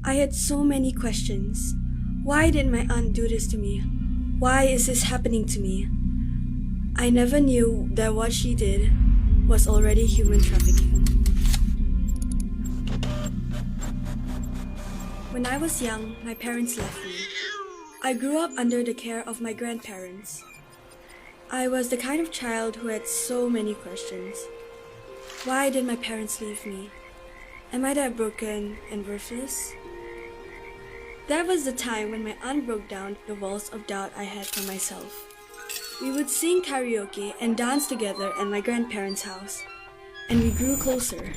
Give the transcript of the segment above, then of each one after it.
I had so many questions. Why did my aunt do this to me? Why is this happening to me? I never knew that what she did was already human trafficking. When I was young, my parents left me. I grew up under the care of my grandparents. I was the kind of child who had so many questions. Why did my parents leave me? Am I that broken and worthless? That was the time when my aunt broke down the walls of doubt I had for myself. We would sing karaoke and dance together at my grandparents' house, and we grew closer.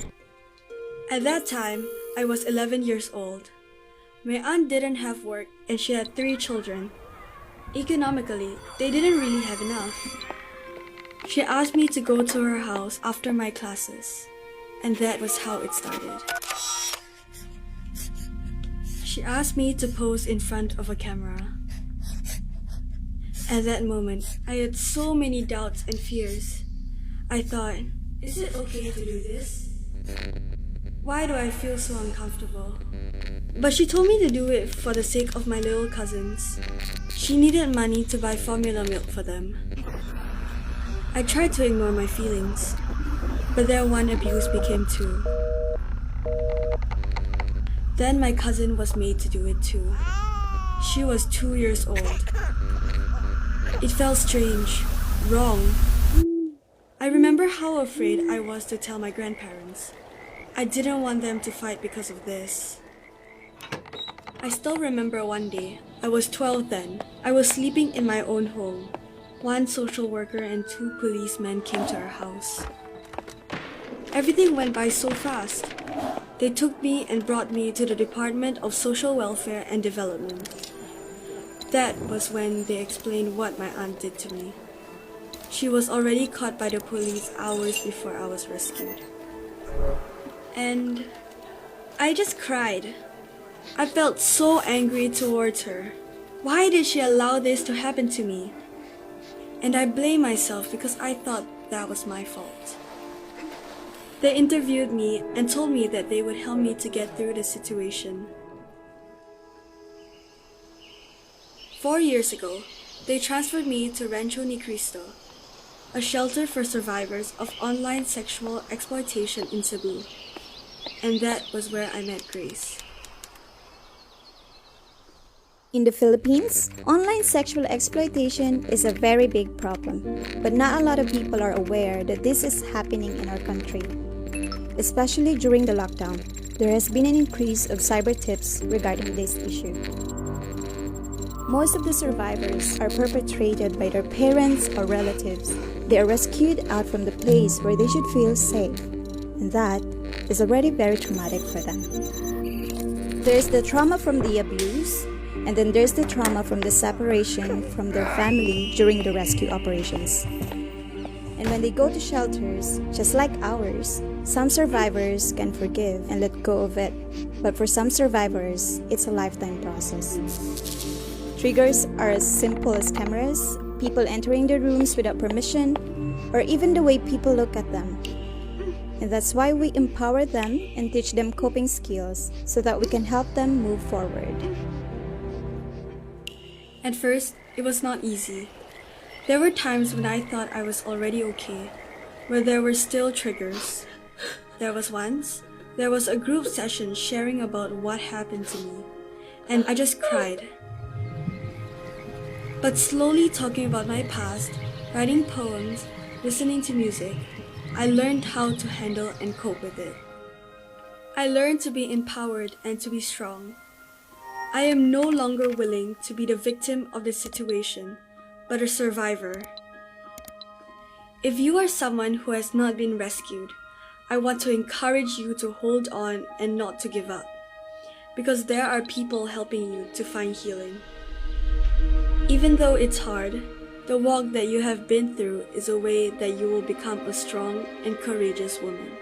At that time, I was 11 years old. My aunt didn't have work and she had 3 children. Economically, they didn't really have enough. She asked me to go to her house after my classes, and that was how it started. She asked me to pose in front of a camera. At that moment, I had so many doubts and fears. I thought, is it okay to do this? Why do I feel so uncomfortable? But she told me to do it for the sake of my little cousins. She needed money to buy formula milk for them. I tried to ignore my feelings, but their one abuse became 2. Then my cousin was made to do it too. She was 2 years old. It felt strange, wrong. I remember how afraid I was to tell my grandparents. I didn't want them to fight because of this. I still remember one day, I was 12 then. I was sleeping in my own home. One social worker and 2 policemen came to our house. Everything went by so fast. They took me and brought me to the Department of Social Welfare and Development. That was when they explained what my aunt did to me. She was already caught by the police hours before I was rescued. And I just cried. I felt so angry towards her. Why did she allow this to happen to me? And I blame myself because I thought that was my fault. They interviewed me and told me that they would help me to get through the situation. 4 years ago, they transferred me to Rancho Ni Cristo, a shelter for survivors of online sexual exploitation in Cebu. And that was where I met Grace. In the Philippines, online sexual exploitation is a very big problem, but not a lot of people are aware that this is happening in our country. Especially during the lockdown, there has been an increase of cyber tips regarding this issue. Most of the survivors are perpetrated by their parents or relatives. They are rescued out from the place where they should feel safe, and that is already very traumatic for them. There's the trauma from the abuse, and then there's the trauma from the separation from their family during the rescue operations. And when they go to shelters, just like ours, some survivors can forgive and let go of it. But for some survivors, it's a lifetime process. Triggers are as simple as cameras, people entering the rooms without permission, or even the way people look at them. And that's why we empower them and teach them coping skills so that we can help them move forward. At first, it was not easy. There were times when I thought I was already okay, but there were still triggers. There was a group session sharing about what happened to me, and I just cried. But slowly talking about my past, writing poems, listening to music, I learned how to handle and cope with it. I learned to be empowered and to be strong. I am no longer willing to be the victim of the situation, but a survivor. If you are someone who has not been rescued, I want to encourage you to hold on and not to give up, because there are people helping you to find healing. Even though it's hard, the walk that you have been through is a way that you will become a strong and courageous woman.